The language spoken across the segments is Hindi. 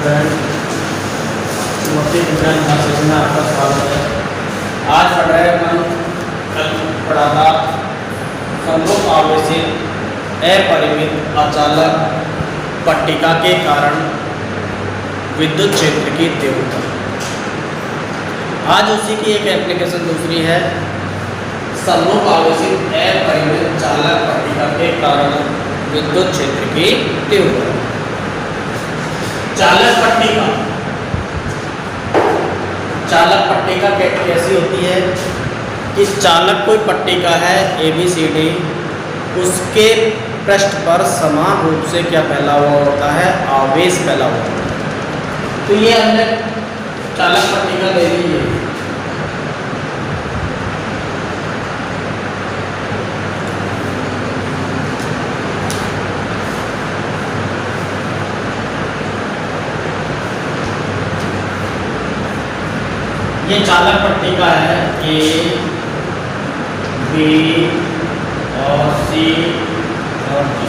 स्टूडेंट, मूर्ति विज्ञान क्लासेस में आपका स्वागत है। आज पढ़ रहे हम कल पढ़ा था समरूप आवेशित अपरिमित अचालक पट्टिका के कारण विद्युत क्षेत्र की तीव्रता। आज उसी की एक एप्लीकेशन दूसरी है समरूप आवेशित अपरिमित चालक पट्टिका के कारण विद्युत क्षेत्र की तीव्रता। चालक पट्टिका कैसी होती है कि चालक कोई पट्टिका है ABCD, उसके पृष्ठ पर समान रूप से क्या फैला हुआ होता है, आवेश फैला हुआ होता है। तो ये हमने चालक पट्टिका ले ली है। ये चालक पट्टिका है A, B और C और D।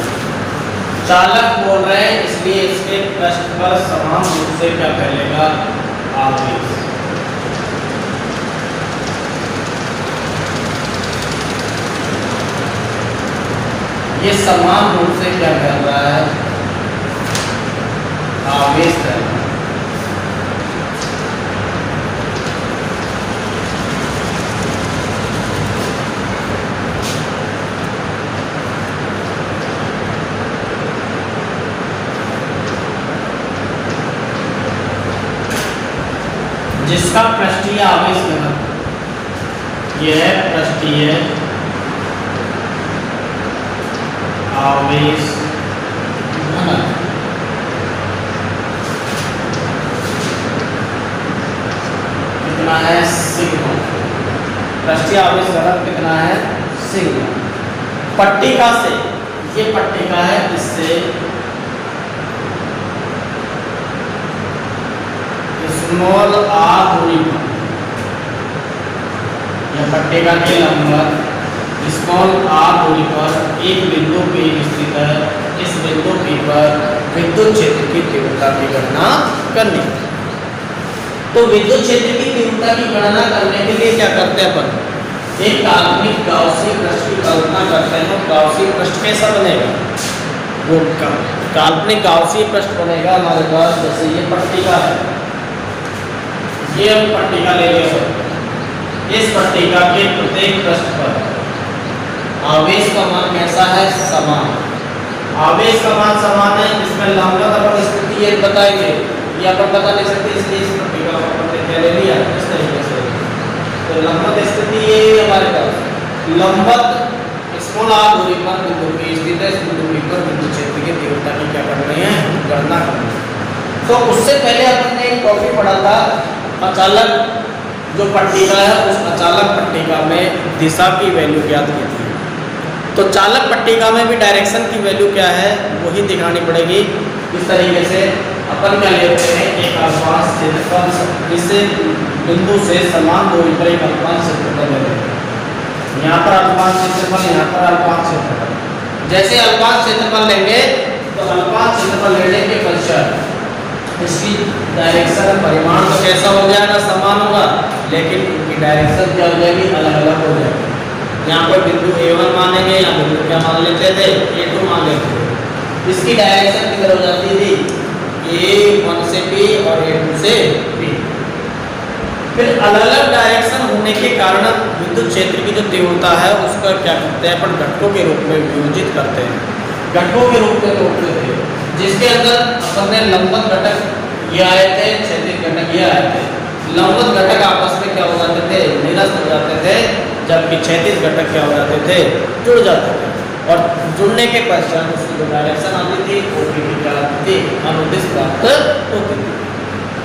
चालक बोल रहे हैं इसलिए इसके पृष्ठ पर समान रूप से क्या फैलेगा, आवेश। ये समान रूप से क्या फैल रहा है, आवेश फैल रहा है। जिसका पृष्ठीय आवेश घनत्व, यह है पृष्ठीय आवेश घनत्व, कितना है, सिग्मा। पृष्ठीय आवेश घनत्व कितना है, सिग्मा। पट्टिका से, ये पट्टिका है, इससे स्मॉल r दूरी पर, यह पट्टिका के लंबवत स्मॉल r दूरी पर एक बिंदु P स्थित है। इस बिंदु P पर विद्युत क्षेत्र की तीव्रता की गणना करनी। तो विद्युत क्षेत्र की तीव्रता की गणना करने के लिए क्या करते हैं अपन, एक काल्पनिक गाउसी पृष्ठ की कल्पना करते हैं। गाउसी पृष्ठ कैसा बनेगा, वो काल्पनिक गाउसी पृष्ठ बनेगा हमारे पास। जैसे ये पट्टिका है, ये हम पट्टिका ले लिया। इस पट्टिका के प्रत्येक पृष्ठ पर आवेश का मान कैसा है, समान। आवेश का मान समान है। इसमें लंबवत अपन स्थिति ये बताएंगे, ये अपन बता नहीं सकते, इसलिए इस पट्टिका को अपन ले लिया इस तरीके से। तो लंबवत स्थिति ये हमारे पास लंबवत स्मॉल r दूरी पर बिंदु P स्थित है। इस बिंदु P पर विद्युत क्षेत्र की तीव्रता की क्या करनी है, गणना करनी है। तो उससे पहले अपन ने एक टॉपिक पढ़ा था अचालक जो पट्टिका है, उस अचालक पट्टिका में दिशा की वैल्यू ज्ञात की थी। तो चालक पट्टिका में भी डायरेक्शन की वैल्यू क्या है, वही दिखानी पड़ेगी। इस तरीके से अपन क्या लेते हैं, एक अल्पांश क्षेत्रफल, इस बिंदु से समान दूरी पर एक अल्पांश क्षेत्रफल लेते हैं। यहाँ पर अल्पांश क्षेत्रफल, यहाँ पर अल्पांश क्षेत्रफल। जैसे अल्पांश क्षेत्रफल लेंगे तो अल्पांश क्षेत्रफल लेने के पश्चात इसकी डायरेक्शन, परिमाण तो कैसा हो जाएगा, समान होगा, लेकिन इनकी डायरेक्शन क्या हो जाएगी, अलग अलग हो जाएगी। यहाँ पर बिंदु A1 मानेंगे, यहाँ बिंदु क्या मान लेते थे, A2 मान लेते थे। इसकी डायरेक्शन किधर हो जाती थी, A1 से B और A2 से B। फिर अलग अलग डायरेक्शन होने के कारण विद्युत क्षेत्र की जो तीव्रता है उसका क्या करते हैं अपन, घटकों के रूप में विभाजित करते हैं। घटकों के रूप में तोड़ते थे, जिसके अंदर अपन ने लंबवत घटक ये आए थे, क्षैतिज घटक ये आए थे। लंबवत घटक आपस में क्या हो जाते थे, निरस्त हो जाते थे, जबकि क्षैतिज घटक क्या हो जाते थे, जुड़ जाते थे। और जुड़ने के पश्चात उसकी जो डायरेक्शन आती थी वो क्या आती थी, अनुदिश प्राप्त होती थी।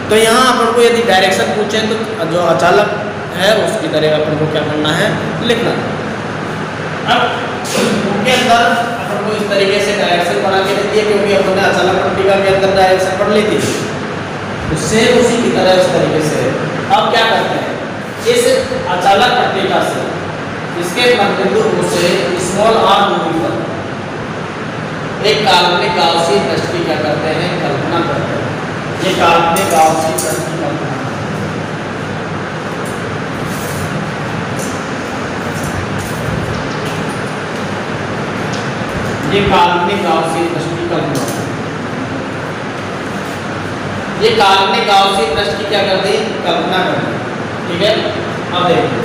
तो यहाँ अपन को यदि डायरेक्शन पूछे तो जो अचालक है उसकी तरह अपन को क्या करना है, लिखना। अब उनके अंदर अपन को इस तरीके से डायरेक्शन बना के देती है, क्योंकि अपन ने अचालक पट्टिका के अंदर डायरेक्शन पढ़ ली थी, उससे उसी की तरह इस तरीके से। अब क्या करते हैं, इस अचालक पट्टिका से इसके मध्यबिंदु से स्मॉल r दूरी पर एक काल्पनिक गाउसी पृष्ठ की क्या करते हैं, कल्पना करते हैं। ये काल्पनिक आवासीय प्रश्न की कल्पना। ये काल्पनिक आवासीय प्रश्न की कल्पना, ये काल्पनिक आवासीय प्रश्न की क्या कर दी, कल्पना कर दी। ठीक है, अब देखिए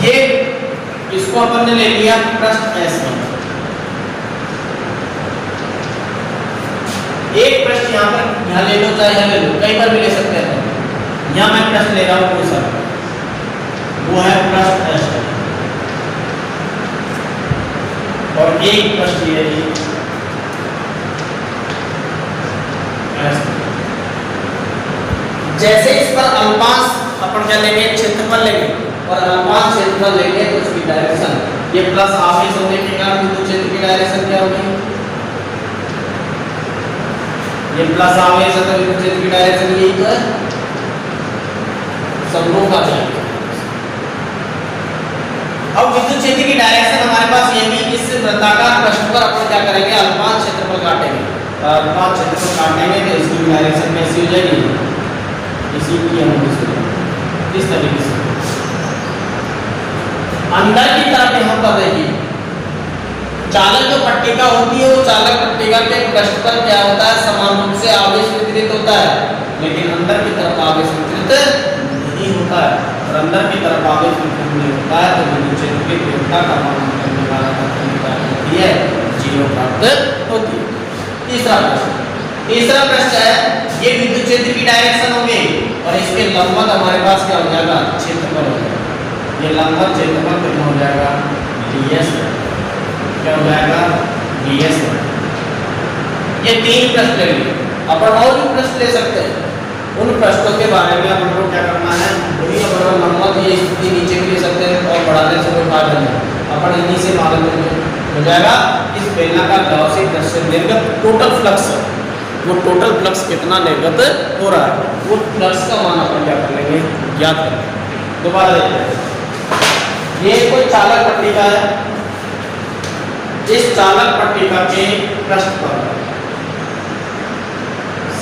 ये इसको अपन ने ले लिया प्रश्न ऐसे, एक प्रश्न यहाँ पर यहाँ ले लो, चाहे यहाँ ले लो, कई बार भी ले सकते हैं। यहाँ मैं प्रश्न ले रहा हूँ कोई सा, वो है प्रश्न ऐसे, और एक प्रश्न ये जैसे इस पर अल्पांश अपन क्या लेंगे, क्षेत्रफल लेंगे, और अल्पांश क्षेत्रफल लेंगे तो उसकी डायरेक्शन, ये प्लस आवेश होने के कारण विद्युत क्षेत्र की डायरेक्शन क्या होगी, ये प्लस आवेश है तो विद्युत क्षेत्र की डायरेक्शन यही तो है, सब लोग आ जाएंगे। अब विद्युत क्षेत्र की डायरेक्शन हमारे पास ये भी, इस वृत्ताकार पृष्ठ पर अपन क्या करेंगे, अल्पांश क्षेत्रफल काटेंगे, अल्पांश क्षेत्रफल काटेंगे तो इसकी डायरेक्शन कैसी हो जाएगी, इसी की हम इस तरीके से अंदर की तरफ यहाँ पर देखिए, चालक जो पट्टिका होती है वो चालक पट्टिका के पृष्ठ पर क्या होता है, समान रूप से आवेश वितरित होता है, लेकिन अंदर की तरफ आवेश वितरित नहीं होता है, और अंदर की तरफ आवेश वितरित नहीं होता है तो विद्युत क्षेत्र की तीव्रता का मान करने वाला होती है, 0 प्राप्त होती है। तीसरा प्रश्न है, ये विद्युत क्षेत्र की डायरेक्शन होगी और इसके लंबवत हमारे पास क्या हो जाएगा, क्षेत्रफल हो जाएगा। ये लंबवत क्षेत्रफल कितना हो जाएगा, ds, क्या हो जाएगा, ds। ये 3 प्रश्न ले लिए, अपन और भी प्रश्न ले सकते हैं, उन प्रश्नों के बारे में अपन को क्या करना है, वही अपन लंबवत ये स्थिति नीचे भी ले सकते हैं और बढ़ाने से कोई फायदा नहीं, अपन इन्हीं से मालूम हो जाएगा। इस बेलनाकार गाउसी प्रश्न से निर्गत टोटल फ्लक्स, वो टोटल फ्लक्स कितना निर्गत हो रहा है, वो फ्लक्स का मान अपन क्या कर लेंगे, ज्ञात कर लेंगे। दोबारा देखते हैं, ये कोई चालक पट्टिका है, इस चालक पट्टिका के पृष्ठ पर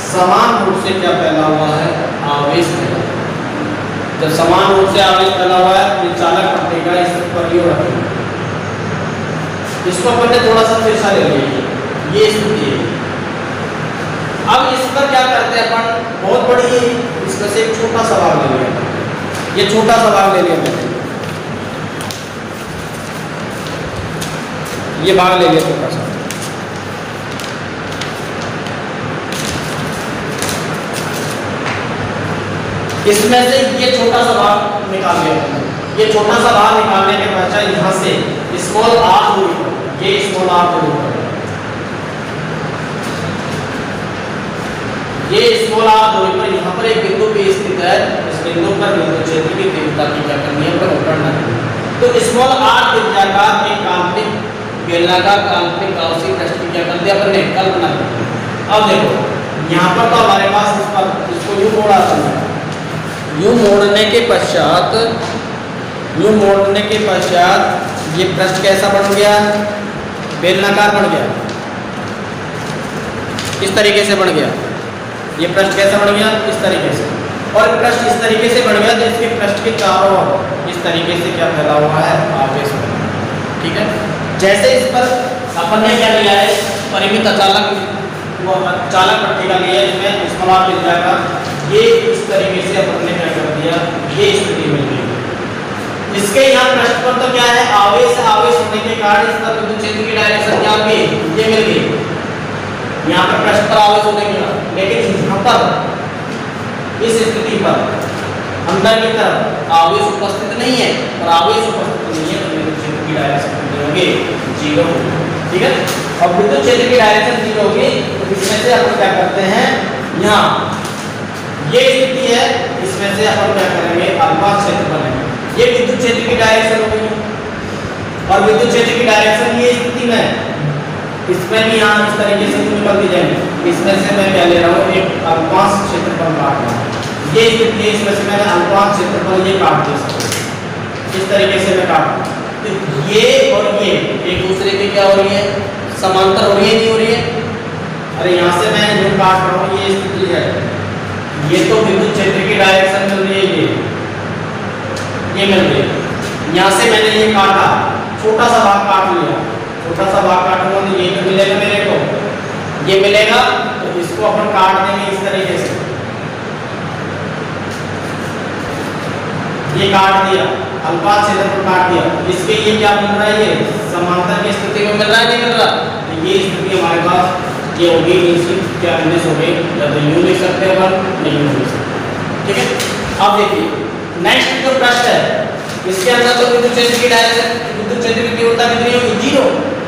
समान रूप से क्या फैला हुआ है, आवेश फैला हुआ है। जब समान रूप से आवेश फैला हुआ है तो चालक पट्टिका इस पर यो रखेंगे, इसको अपन ने थोड़ा सा फिर सा ले लिया, ये स्थिति है। अब इस पर क्या करते हैं अपन, बहुत बड़ी इसमें से एक छोटा सा भाग ले लिया, ये छोटा सा भाग ले लिया मैंने, ये भाग ले लिया छोटा सा, इसमें से ये छोटा सा भाग निकाल लिया। ये छोटा सा भाग निकालने के पश्चात यहाँ से स्मॉल r दूरी पर, ये स्मॉल r दूरी पर, ये स्मॉल r दूरी पर यहाँ पर एक बिंदु पे स्थित है, इस बिंदु पर विद्युत क्षेत्र की तीव्रता की क्या करनी है, गणना करनी है। तो स्मॉल r त्रिज्याकार एक काल्पनिक बेलनाकार काल्पनिक गाउसी प्रश्न की क्या कर दिया अपन ने, कल्पना कर। अब देखो यहाँ पर तो हमारे पास इस पर इसको यूं मोड़ा है, यूं मोड़ने के पश्चात, यूं मोड़ने के पश्चात ये पृष्ठ कैसा बन गया, बेलनाकार बन गया, इस तरीके से बन गया, ये पृष्ठ कैसा बन गया, इस तरीके से, और पृष्ठ इस तरीके से बन गया तो इसके पृष्ठ के चारों ओर इस तरीके से क्या फैला हुआ है, आवेश। ठीक है, जैसे इस पर अपन ने क्या लिया है, परिमित अचालक चालक पट्टिका लिया, इसमें स्मॉल मिल जाएगा, ये इस तरीके से अपन ने क्या कर दिया, ये स्थिति मिल गई। इसके यहाँ पृष्ठ पर तो क्या है, आवेश, आवेश होने के कारण इस पर विद्युत क्षेत्र की डायरेक्शन क्या होगी, ये मिल गई, यहाँ पर पृष्ठ पर आवेश होने के कारण, लेकिन यहाँ पर इस स्थिति पर अंदर की तरफ आवेश उपस्थित नहीं है, और आवेश उपस्थित नहीं है तो विद्युत क्षेत्र की डायरेक्शन कितनी होगी, 0 होगी। ठीक है, और विद्युत क्षेत्र की डायरेक्शन 0 होगी, तो इसमें से अपन क्या करते हैं, यहाँ ये स्थिति है, इसमें से अपन क्या करेंगे, अल्पांश क्षेत्रफल है, ये विद्युत क्षेत्र की डायरेक्शन हो गई, और विद्युत क्षेत्र की डायरेक्शन ये स्थिति में, इसमें भी यहाँ इस तरीके से निकल दी जाएंगे, इसमें से मैं क्या ले रहा हूँ, एक अल्पांश क्षेत्रफल काट रहा हूँ, ये स्थिति है, इसमें से मैंने अल्पांश क्षेत्रफल ये काट दिया, इस तरीके से मैं काट, तो ये और ये एक दूसरे के क्या हो रही है, समांतर हो रही है, नहीं हो रही है, अरे यहाँ से मैं जो काट रहा हूँ ये स्थिति है, ये तो विद्युत क्षेत्र की डायरेक्शन मिल रही है, ये मिल रही है। यहाँ से मैंने ये काटा, छोटा सा भाग काट लिया, छोटा सा भाग काटूंगा तो ये तो मिलेगा मेरे को, ये मिलेगा। तो इसको अपन काट देंगे इस तरीके से, ये काट दिया, अनुपात क्षेत्रफल काट दिया। इसके ये क्या मिल रहा है, ये समांतर की स्थिति में मिल रहा है, नहीं मिल रहा। तो ये स्थिति हमारे पास ये होगी, निश्चित क्या हो गई, या तो यूं लिख सकते हैं अपन, नहीं यूं लिख सकते। ठीक है, अब देखिए नेक्स्ट जो प्रश्न है, इसके अंदर तो विद्युत क्षेत्र की डायरेक्शन, विद्युत क्षेत्र की तीव्रता कितनी होगी, 0।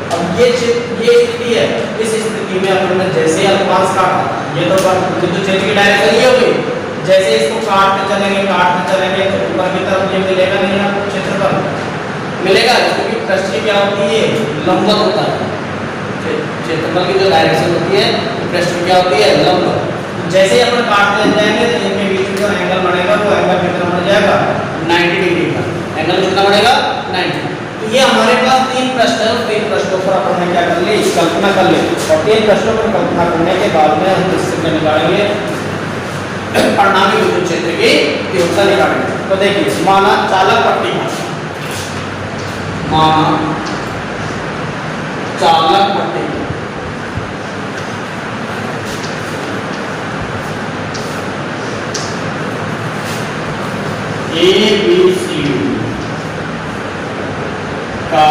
अब ये स्थिति है, इस स्थिति में अपन ने जैसे अनुपात काटा, ये तो विद्युत क्षेत्र की डायरेक्शन ये होगी, जैसे इसको काटते चलेंगे तो ऊपर की तरफ ये मिलेगा नहीं आपको क्षेत्रफल मिलेगा, क्योंकि पृष्ठ की क्या होती है, लंबवत होता है। क्षेत्रफल की जो डायरेक्शन होती है पृष्ठ की क्या होती है, लंबवत। जैसे ही अपन काटते जाएंगे तो इनके बीच में जो एंगल बनेगा वो एंगल कितना बन जाएगा, 90 डिग्री का एंगल कितना बनेगा, 90। तो ये हमारे पास 3 प्रश्न है, 3 प्रश्नों पर अपन ने क्या कर ली, कल्पना कर ली, और 3 प्रश्नों पर कल्पना करने के बाद में हम इससे निकालेंगे परिणामी विद्युत क्षेत्र की तीव्रता निकालेंगे। तो देखिए माना चालक पट्टी, माना चालक पट्टी ABC का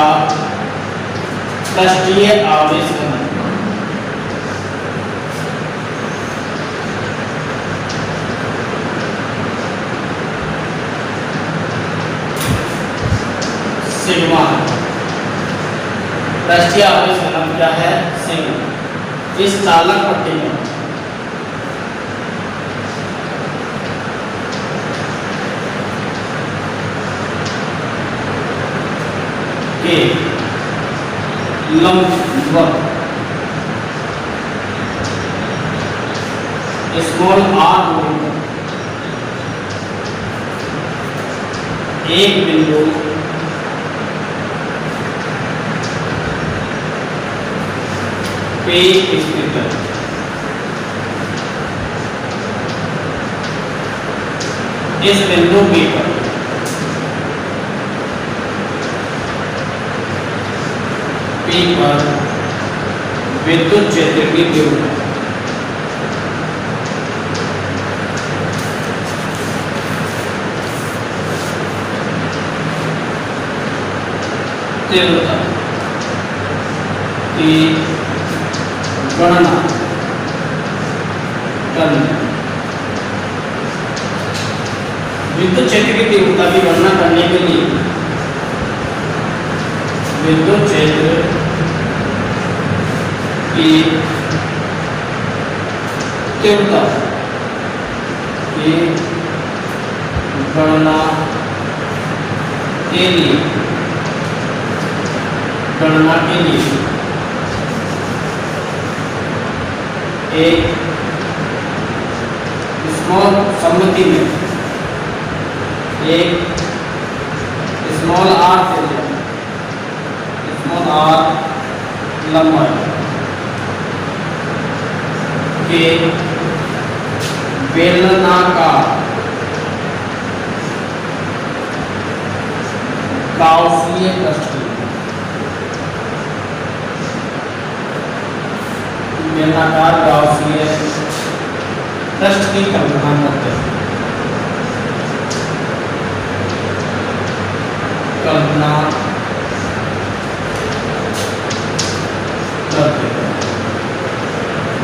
पृष्ठीय आवेश घनत्व सिग्मा, पृष्ठीय आवेश घनत्व क्या है, सिग्मा। इस चालक पट्टी में के लंबवत स्मॉल r एक बिंदु पे स्थित है। इस बिंदु P पर विद्युत क्षेत्र की तीव्रता की गणना करनी। विद्युत क्षेत्र की तीव्रता की गणना करने के लिए विद्युत क्षेत्र की तीव्रता की गणना के लिए एक स्मॉल सम्मति में एक स्मॉल आर से स्मॉल आर लंबाई के बेलनाकार गाउसीय पृष्ठ बेलनाकार गाउसीय पृष्ठ की कल्पना करते हैं।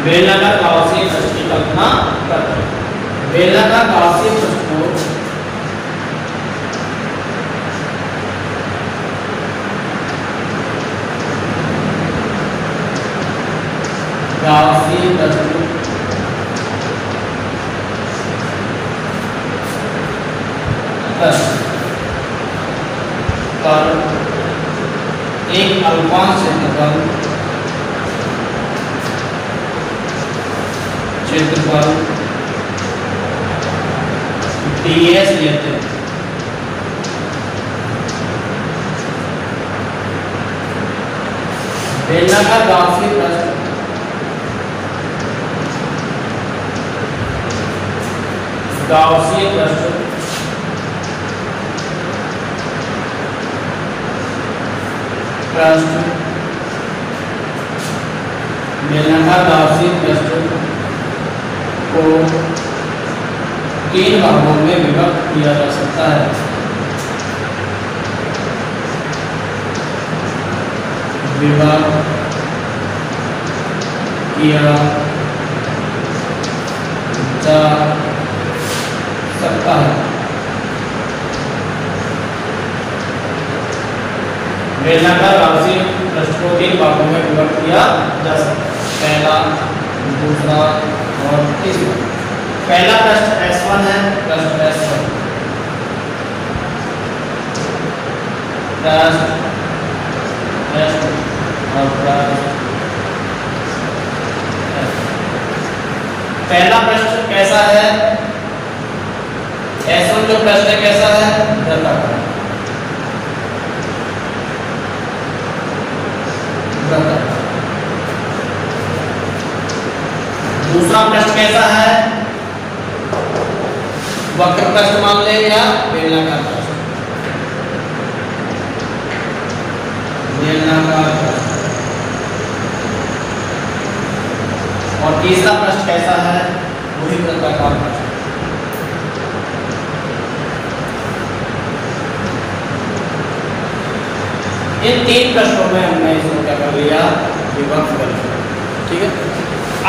बेलनाकार गाउसीय पृष्ठ की कल्पना करते हैं। बेलनाकार गाउसीय पृष्ठ को गाउसीय पृष्ठ पर एक अल्पांश क्षेत्रफल ds लेते हैं। बेलनाकार गाउसीय पृष्ठ गाउसियन पृष्ठ बेलनाकार गाउसियन पृष्ठ को 3 भागों में विभक्त किया जा सकता है। विभाग किया जा सकता है। बेलनाकार गाउसियन पृष्ठ को 3 भागों में विभक्त किया जा सकता है। पहला, दूसरा और तीसरा। पहला पृष्ठ S1 है, पृष्ठ S1, पृष्ठ S2 और पृष्ठ। पहला पृष्ठ कैसा है? S1 जो पृष्ठ है कैसा है? वृत्ताकार। दूसरा पृष्ठ कैसा है? वक्र पृष्ठ मान ले या बेलनाकार पृष्ठ? बेलनाकार पृष्ठ। और तीसरा पृष्ठ कैसा है? वही वृत्ताकार पृष्ठ। इन 3 पृष्ठों में हमने इसको क्या कर लिया? विभक्त कर लिया। ठीक है।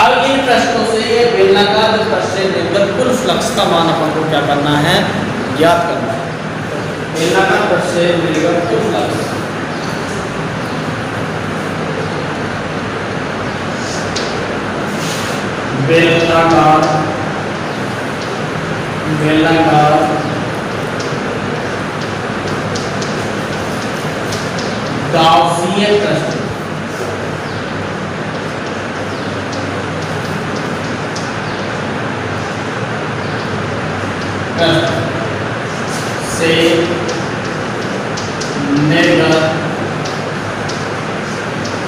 अब इन पृष्ठों से ये बेलनाकार पृष्ठ से निर्गत कुल फ्लक्स का मान अपन को क्या करना है? ज्ञात करना है। बेलनाकार पृष्ठ से निर्गत कुल फ्लक्स बेलनाकार गाउसियन पृष्ठ से निर्गत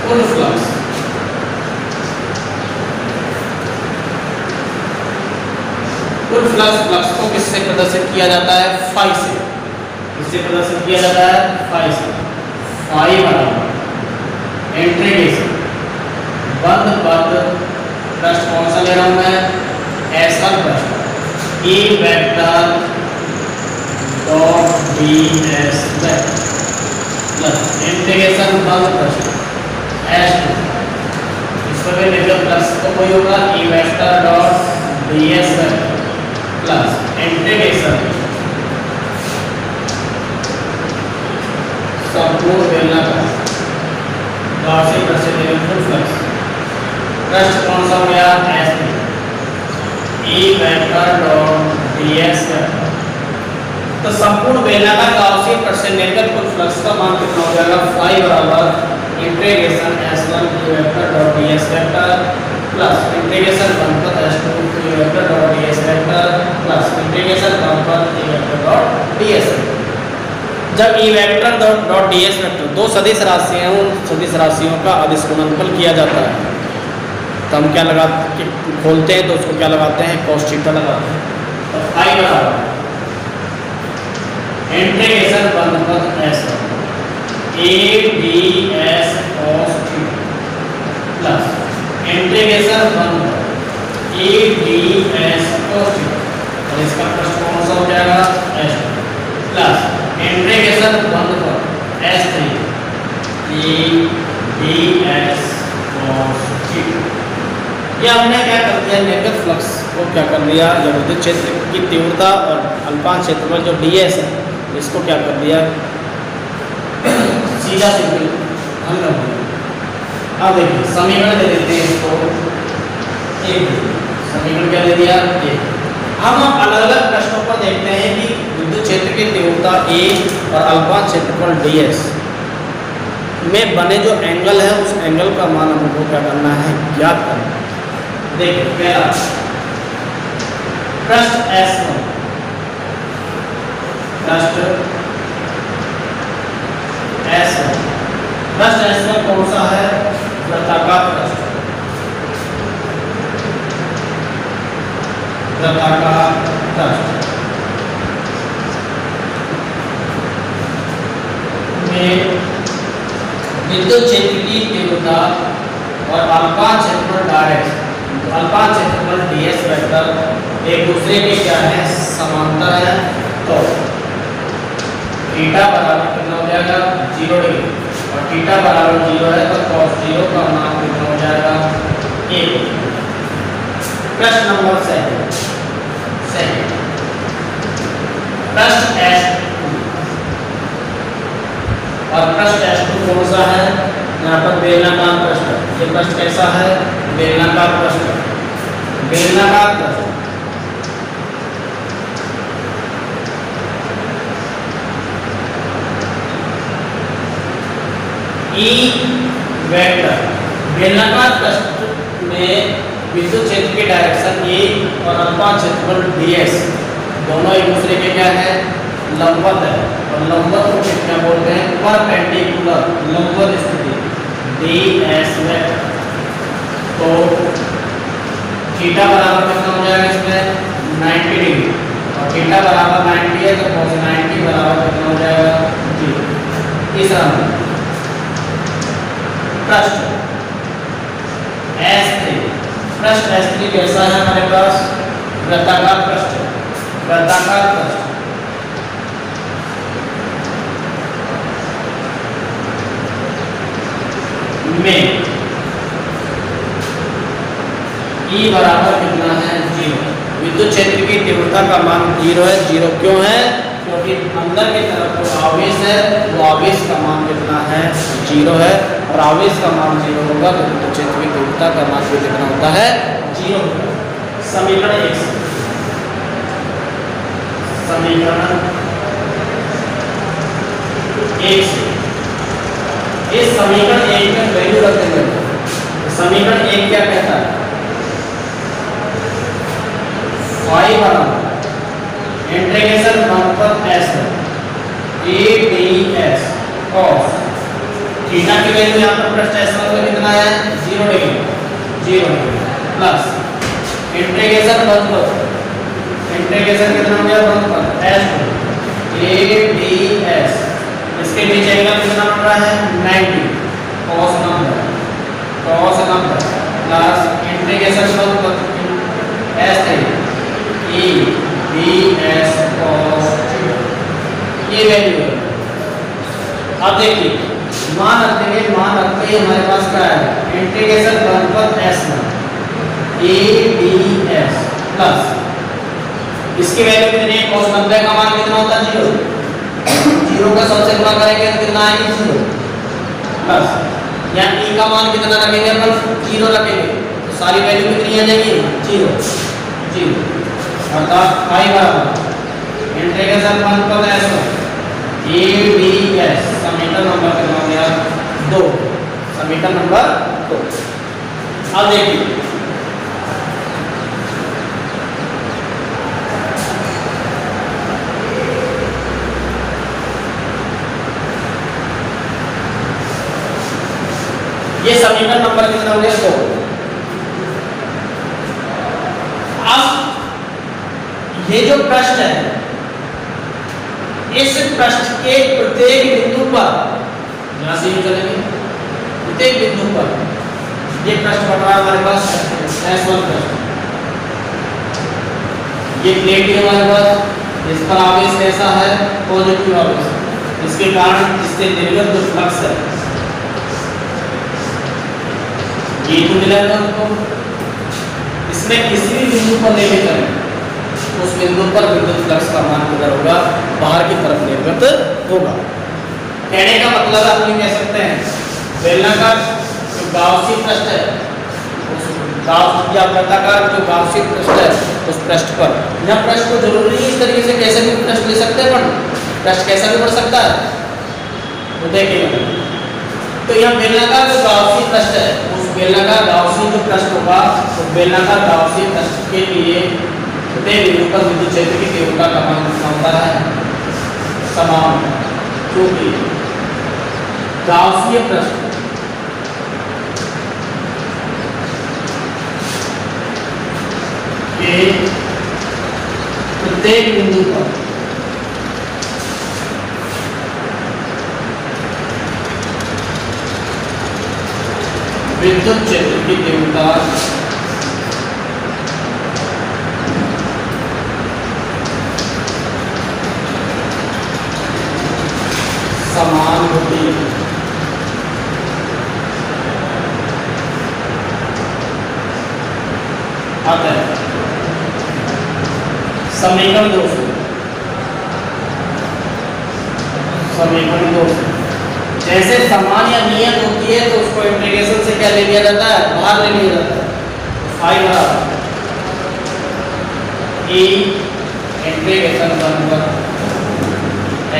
कुल फ्लक्स फ्लक्स को किससे प्रदर्शित किया जाता है? फाई से। किससे प्रदर्शित किया जाता है? फाई से। फाई बराबर इंटीग्रेशन बंद पद पृष्ठ कौन सा ले रहा हूं मैं? S1 पृष्ठ E vector dot ds plus integration बंद पृष्ठ S2 इस पर भी निर्गत फ्लक्स तो कोई होगा E vector dot ds plus integration संपूर्ण बेलनाकार गाउसियन पृष्ठ से निर्गत फ्लक्स पृष्ठ कौन सा हो गया? S3 E vector dot ds तो संपूर्ण बेलनाकार गाउसियन पृष्ठ से निर्गत कुल फ्लक्स का मान कितना हो जाएगा? फाई बराबर integration S1 E vector dot ds vector plus integration बनकर S2 E vector dot ds vector plus integration बनकर E वेक्टर डॉट ds। जब E vector dot ds vector दो सदिश राशियां हैं, उन सदिश राशियों का अदिश गुणनफल किया जाता है तो हम क्या लगाते खोलते हैं तो उसको क्या लगाते हैं? cos थीटा लगाते हैं। तो फाई बराबर इंटीग्रेशन बनकर S1 A ds cos theta plus integration बनकर A ds cos थीटा और इसका पृष्ठ कौन सा हो जाएगा? S2 प्लस इंटीग्रेशन बनकर S3 A ds cos theta. ये हमने क्या कर दिया? निर्गत फ्लक्स को क्या कर दिया? या विद्युत क्षेत्र की तीव्रता और अल्पांश क्षेत्रफल जो ds है इसको क्या कर दिया? सीधा सिंपल हल कर दिया। अब देखिए समीकरण दे देते हैं इसको एक समीकरण क्या दे दिया? हम अलग अलग प्रश्नों पर देखते हैं कि विद्युत क्षेत्र की तीव्रता A और अल्पांश क्षेत्रफल ds में बने जो एंगल है उस एंगल का मान हमको क्या करना है? ज्ञात करना है। देखिए पहला पृष्ठ S1 पृष्ठ S1 कौन सा है? वृत्ताकार पृष्ठ। वृत्ताकार पृष्ठ में विद्युत क्षेत्र की तीव्रता और अल्फा क्षेत्रफल डायरेक्ट, अल्फा क्षेत्रफल ds वेक्टर एक दूसरे के क्या है, समांतर है। तो थीटा बराबर कितना हो जाएगा, 0 डिग्री, और थीटा बराबर 0 है तो cos 0 का मान कितना हो जाएगा, 1। प्रश्न नंबर 7 पृष्ठ S2 और पृष्ठ S2 कौन सा है, यहाँ पर बेलनाकार पृष्ठ। ये पृष्ठ कैसा है, बेलनाकार पृष्ठ, बेलनाकार पृष्ठ। E वेक्टर बेलनाकार पृष्ठ में विद्युत क्षेत्र की डायरेक्शन ए और अल्फा क्षेत्रफल ds दोनों एक दूसरे के क्या है, लंबवत है। और लंबवत को क्या बोलते हैं, परपेंडिकुलर, लंबवत स्थिति ds वेक्टर। तो थीटा बराबर कितना हो जाएगा इसमें, 90 डिग्री, और थीटा बराबर 90 है तो cos 90 बराबर कितना हो जाएगा, 0। तीसरा पृष्ठ S3, पृष्ठ S3 कैसा है हमारे पास, वृत्ताकार पृष्ठ, वृत्ताकार पृष्ठ में E बराबर कितना है, 0। विद्युत क्षेत्र की तीव्रता का मान 0 है। 0 क्यों है, क्योंकि अंदर की तरफ जो आवेश है वो आवेश का मान कितना है, 0 है, और आवेश का मान 0 होगा तो विद्युत क्षेत्र की तीव्रता का मान भी कितना होता है, 0 होगा। समीकरण 1 इस समीकरण 1 में वैल्यू रख देंगे। समीकरण 1 क्या कहता है, फाई बराबर इंटीग्रेशन 1 पर s a ds cos theta की वैल्यू यहाँ पर पृष्ठ S पर कितना है, 0 डिग्री, प्लस इंटीग्रेशन 1 पर, इंटीग्रेशन कितना हो गया, 1 पर s a ds, इसके नीचे एंगल कितना बन रहा है, 90 cos नंबर प्लस इंटीग्रेशन 1 पर s e ds cos, ये वैल्यू है। अब देखिए मान रखते हैं, मान रखते ही हमारे पास क्या है, इंटीग्रेशन 1 पर s a ds प्लस इसकी वैल्यू कितनी है, cos 90 का मान कितना होता है, 0। 0 का सबसे गुणा करेंगे तो कितना आएगी, 0 प्लस यहाँ e का मान कितना रखेंगे, अपन 0 रखेंगे तो सारी वैल्यू कितनी आ जाएगी, 0 अर्थात फाई बराबर इंटीग्रेशन 1 पर s a ds, समीकरण नंबर कितना हो गया, 2, समीकरण नंबर 2। अब देखिए ये समीकरण नंबर कितना हो गया, 2। अब ये जो पृष्ठ है, इस पृष्ठ के प्रत्येक बिंदु पर, यहां से चलेंगे, प्रत्येक बिंदु पर ये पृष्ठ बन रहा है हमारे पास S1 पृष्ठ, ये प्लेट है हमारे पास, इस पर आवेश कैसा है, पॉजिटिव आवेश, इसके कारण इससे निर्गत जो फ्लक्स है ये तो मिला है आपको। इसमें किसी भी बिंदु पर लेके चलें उस बिंदु पर विद्युत फ्लक्स का मान कितना होगा, बाहर की तरफ निर्गत होगा। कहने का मतलब आप ये कह सकते हैं बेलनाकार जो गाउसी पृष्ठ है, उस गाउस या वृत्ताकार जो गाउसी पृष्ठ है उस पृष्ठ पर, यह पृष्ठ को जरूरी नहीं इस तरीके से कैसे भी पृष्ठ ले सकते हैं, पर पृष्ठ कैसा भी बढ़ सकता है। तो देखिए तो यह बेलनाकार जो गाउसी पृष्ठ है, उस बेलनाकार गाउसी जो पृष्ठ होगा तो बेलनाकार गाउसी पृष्ठ के लिए प्रत्येक बिंदु पर विद्युत क्षेत्र की तीव्रता का मान कितना होता है, समान, क्योंकि गाउसीय पृष्ठ के प्रत्येक बिंदु पर विद्युत क्षेत्र की तीव्रता समान होती है। अतः समीकरण 2 जैसे समान या नियत होती है तो उसको इंटीग्रेशन से क्या ले लिया जाता है, बाहर ले लिया जाता है। फाई बराबर e इंटीग्रेशन 1 पर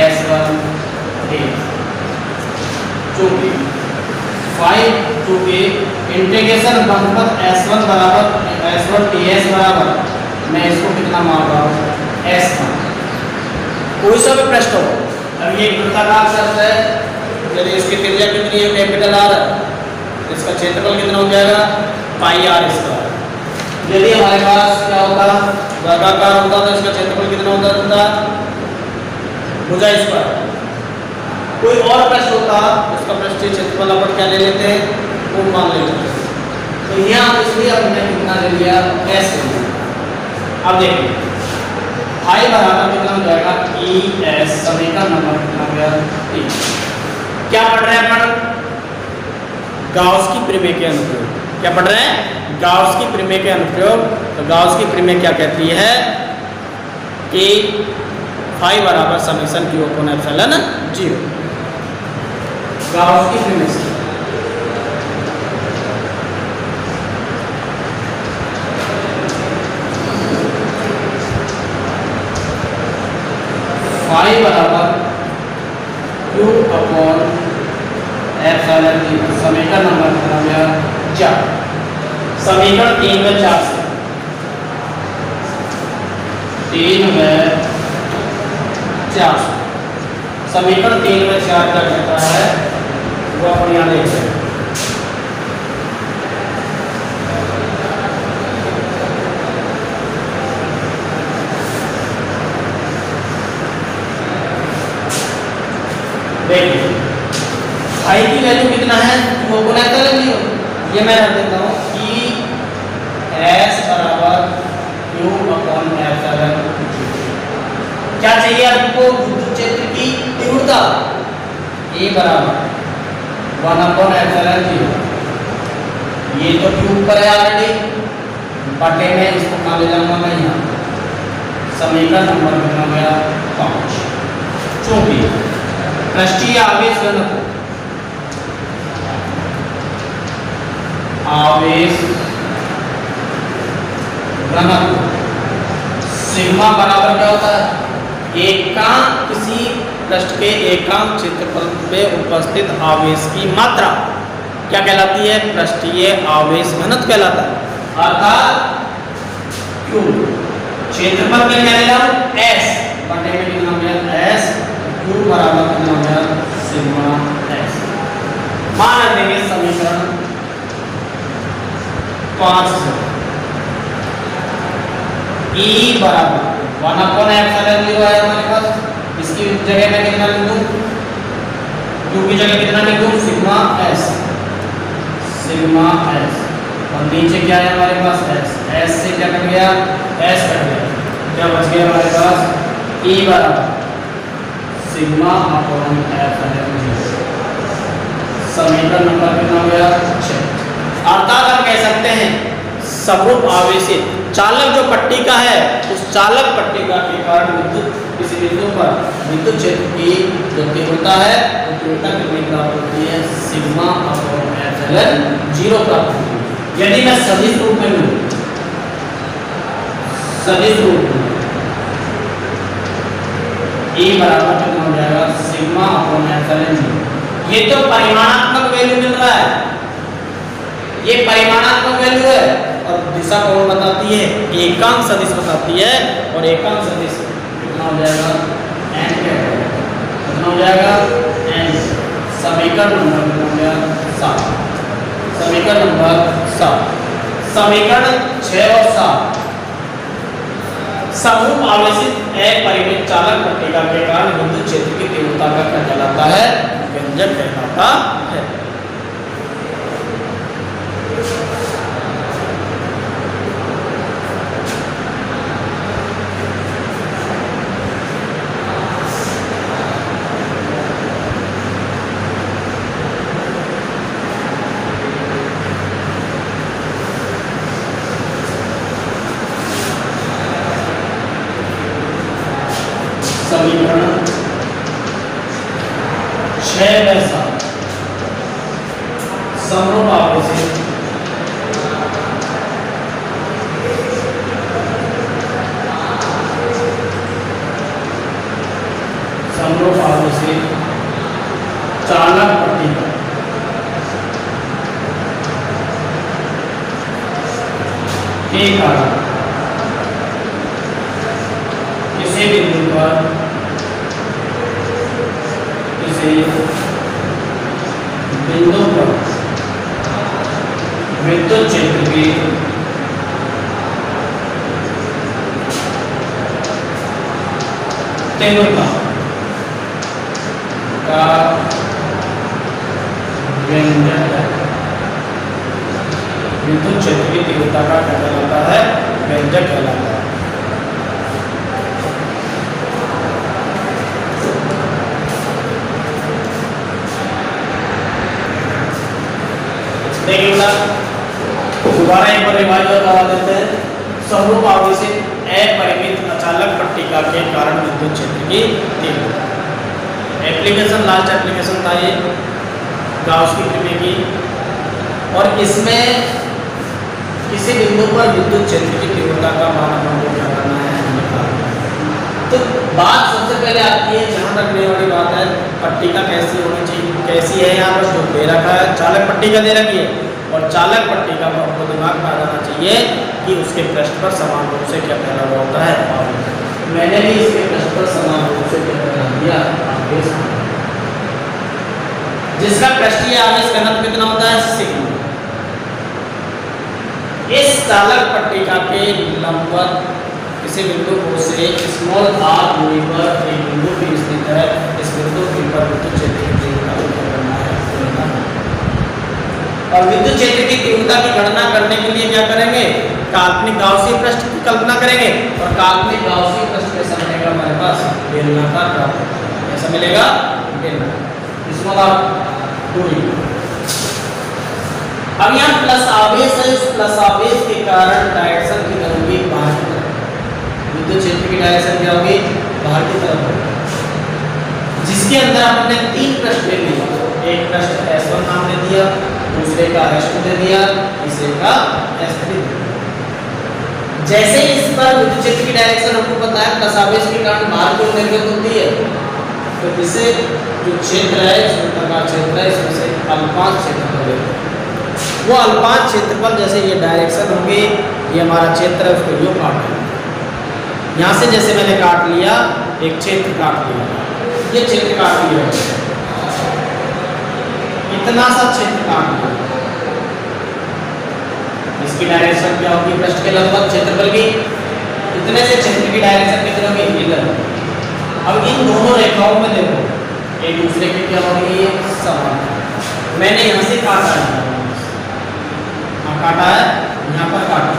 s1 a, चूंकि इंटीग्रेशन 1 पर s1 बराबर s1 ds बराबर, मैं इसको कितना मान रहा हूँ s1। कोई सा भी प्रश्न हो, अब ये वृत्ताकार शब्द है, यदि इसकी त्रिज्या कितनी है, कैपिटल R है, इसका क्षेत्रफल कितना हो जाएगा पाई r स्क्वायर। यदि हमारे पास क्या होता वर्गाकार होता तो इसका क्षेत्रफल कितना होता भुजा स्क्वायर। कोई और प्रश्न होता उसका पृष्ठीय क्षेत्रफल अपन क्या ले लेते हैं, वो मान ले लेते हैं। तो यहाँ इसलिए हमने कितना ले लिया s ले लिया। अब देखिए फाई बराबर कितना हो जाएगा ES, समीकरण नंबर कितना हो गया 3। क्या पढ़ रहे हैं अपन, गाउस की प्रमेय के अनुप्रयोग। क्या पढ़ रहे हैं, गाउस की प्रमेय के अनुप्रयोग। तो गाउस की प्रमेय क्या कहती है कि फाई बराबर summation Q upon epsilon 0। Gauss की प्रमेय से फाई बराबर Q अपॉन एप्सिलॉन 0। समीकरण नंबर कितना गया 4। समीकरण 3 व 4 से 3 व 4 समीकरण 3 व 4 क्या कहता है वो अपन यहाँ देखते हैं। देखिए फाई की वैल्यू कितना है वो गुना कर लीजिए। ये मैं रख देता हूँ कि S बराबर Q अपॉन एप्सिलॉन। क्या चाहिए आपको, विद्युत क्षेत्र की तीव्रता E बराबर 1 अपॉन एप्सिलॉन 0। ये तो Q ऊपर है ऑलरेडी, बटे में इसको कहाँ ले जाऊंगा मैं यहाँ। समीकरण नंबर कितना गया 5। चूंकि पृष्ठीय आवेश घनत्व सिग्मा बराबर क्या होता है, एकांक किसी पृष्ठ के एकांक क्षेत्रफल में उपस्थित आवेश की मात्रा क्या कहलाती है, पृष्ठीय आवेश घनत्व कहलाता है। अर्थात Q क्षेत्रफल में क्या ले रहा हूं S, बटे में कितना हो गया S, Q बराबर कितना हो गया सिग्मा S। मान लेंगे समीकरण 5 से E बराबर 1 अपॉन एप्सिलॉन 0 है हमारे पास, इसकी जगह में कितना लिख दूं, Q की जगह कितना लिख दूं सिग्मा S, सिग्मा S। और नीचे क्या है हमारे पास S, S से क्या कट गया S कट गया, क्या बच गया हमारे पास E बराबर सिग्मा अपॉन एप्सिलॉन 0। समीकरण नंबर कितना हो गया 6। अर्थात हम कह सकते हैं समरूप आवेशित चालक जो पट्टिका है उस चालक पट्टिका के कारण विद्युत किसी बिंदु पर विद्युत क्षेत्र की जो तीव्रता है वो तीव्रता कितनी प्राप्त होती है, सिग्मा अपॉन एप्सिलॉन 0 प्राप्त होती है। यदि मैं सदिश रूप में लूं, सदिश रूप में E बराबर कितना हो जाएगा सिग्मा अपॉन एप्सिलॉन 0। ये तो परिमाणात्मक वैल्यू मिल रहा है, ये परिमाणात्मक वैल्यू है और दिशा कौन बताती है, एकांक सदिश बताती है। और एकांक सदिश कितना हो जाएगा n, कितना हो जाएगा n। समीकरण नंबर कितना हो गया 7। समीकरण नंबर 7, समीकरण 6 और 7 समरूप आवेशित अपरिमित चालक पट्टिका के कारण विद्युत क्षेत्र की तीव्रता का क्या कहलाता है? व्यंजक कहलाता है। समीकरण 6 में 7 समरूप आवेशित चालक पट्टिका के कारण किसी बिंदु पर विद्युत क्षेत्र की तीव्रता का व्यंजक है। विद्युत क्षेत्र की तीव्रता का क्या कहलाता है? व्यंजक कहलाता है। देखिएगा दोबारा एक बार रिवाइज और करवा देते हैं। समरूप आवेशित अपरिमित अचालक पट्टिका के कारण विद्युत क्षेत्र की तीव्रता। एप्लीकेशन लास्ट एप्लीकेशन था ये गाउस की प्रमेय की, और इसमें किसी बिंदु पर विद्युत क्षेत्र की तीव्रता का मान हमको क्या करना है, निकालना है। तो बात सबसे पहले आती है, ध्यान रखने वाली बात है, पट्टिका कैसी होनी चाहिए, कैसी है। यहाँ पर जो दे रखा है चालक पट्टिका दे रखी है, और चालक पट्टिका पर आपको दिमाग में आ जाना चाहिए कि उसके पृष्ठ पर समान रूप से क्या फैला हुआ होता है। मैंने भी इसके पृष्ठ पर समान रूप से क्या फैला दिया, आवेश। जिसका पृष्ठीय आवेश घनत्व कितना होता है? सिग्मा। इस चालक पट्टिका के लंबवत किसी बिंदु को से स्मॉल r दूरी पर एक बिंदु P स्थित है। इस बिंदु P पर विद्युत क्षेत्र की तीव्रता को करना है। और विद्युत क्षेत्र की तीव्रता की गणना करने के लिए क्या करेंगे? काल्पनिक गाउसीय पृष्ठ की कल्पना करेंगे, और काल्पनिक गाउसीय पृष्ठ कैसा मिलेगा हमारे पास? बेलनाकार प्राप्त। ऐसा मिलेगा बेलनाकार। स्मॉल r दूरी। अब यहाँ प्लस आवेश है, इस प्लस आवेश के कारण डायरेक्शन की तरफ होगी बाहर की तरफ। विद्युत क्षेत्र की डायरेक्शन क्या होगी? बाहर की तरफ होगी। जिसके अंदर आपने 3 पृष्ठ ले लिए। एक पृष्ठ S1 नाम दे दिया, दूसरे का S2 दे दिया, तीसरे का S3 दे दिया। जैसे इस पर विद्युत क्षेत्र की डायरेक्शन हमको पता है, प्लस आवेश के कारण बाहर की ओर निर्गत होती है, तो इसे जो क्षेत्र है, इस प्रकार क्षेत्र है, इसमें से अल्पांश क्षेत्रफल है। वो अल्पांश क्षेत्रफल जैसे ये डायरेक्शन होगी, ये हमारा क्षेत्र है, उसको यूं काट लेंगे। यहाँ से जैसे मैंने काट लिया, एक क्षेत्र काट लिया, ये क्षेत्र काट लिया, इतना सा क्षेत्र काट लिया। इसकी डायरेक्शन क्या होगी? पृष्ठ के लंबवत क्षेत्रफल की। इतने से क्षेत्र की डायरेक्शन कितनी होगी? इधर। अब इन दोनों रेखाओं में देखो, एक दूसरे के क्या होगी? समान। मैंने यहाँ से काटा है, यहाँ काटा है, यहाँ पर काटा।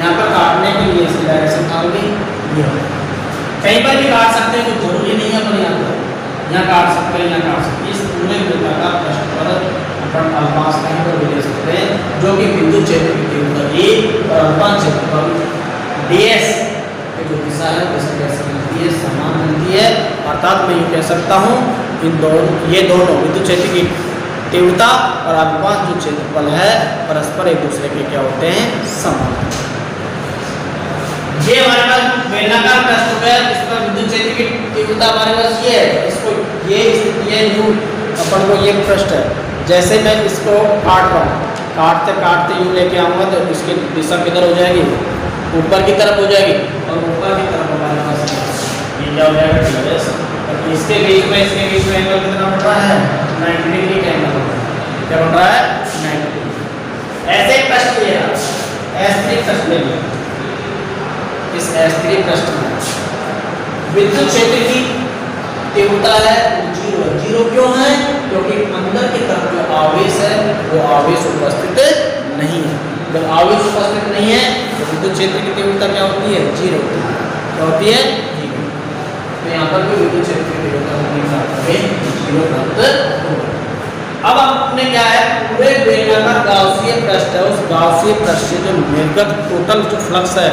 यहाँ पर काटने के लिए इसकी डायरेक्शन क्या होगी? ये कहीं पर भी काट सकते हैं, कोई जरूरी नहीं है, पर यहाँ काट सकते हैं, यहाँ काट सकते हैं। इस पूरे वृत्त का पृष्ठ पर अपन अल्पांश कहीं पर भी ले सकते हैं, जो कि विद्युत क्षेत्र की तीव्रता A और अल्पांश क्षेत्रफल ds की जो दिशा है वैसे कैसे मिलती है? समान मिलती है। अर्थात मैं ये कह सकता हूँ ये दोनों विद्युत क्षेत्र की तीव्रता और अल्पांश जो क्षेत्रफल है परस्पर एक दूसरे के क्या होते हैं? समान। ये हमारे पास बेलनाकार पृष्ठ हो गया, इस पर विद्युत क्षेत्र की तीव्रता हमारे पास ये है। इसको ये स्थिति है, यूं अपन को ये पृष्ठ है। जैसे मैं इसको काट रहा हूँ, काटते काटते यूं लेके आऊँगा तो इसकी दिशा किधर हो जाएगी? ऊपर की तरफ हो जाएगी, और ऊपर की तरफ हमारे पास ये क्या हो जाएगा? इसके बीच में एंगल कितना बन रहा है? 90 डिग्री का एंगल क्या बन रहा है? 90 डिग्री। ऐसे पृष्ठ लिया, S3 पृष्ठ ले लिया। इस S3 पृष्ठ विद्युत क्षेत्र की तीव्रता है जीरो है। जीरो क्यों है? क्योंकि अंदर की तरफ जो आवेश है वो आवेश उपस्थित नहीं है। जब आवेश उपस्थित नहीं है तो विद्युत क्षेत्र की तीव्रता क्या होती है? जीरो होती है। क्या होती है? जीरो। तो यहाँ पर भी विद्युत क्षेत्र की तीव्रता जीरो प्राप्त होगी। अब आपने क्या है, पूरे बेलनाकार गाउसीय पृष्ठ है, उस गाउसीय पृष्ठ से जो निर्गत टोटल जो फ्लक्स है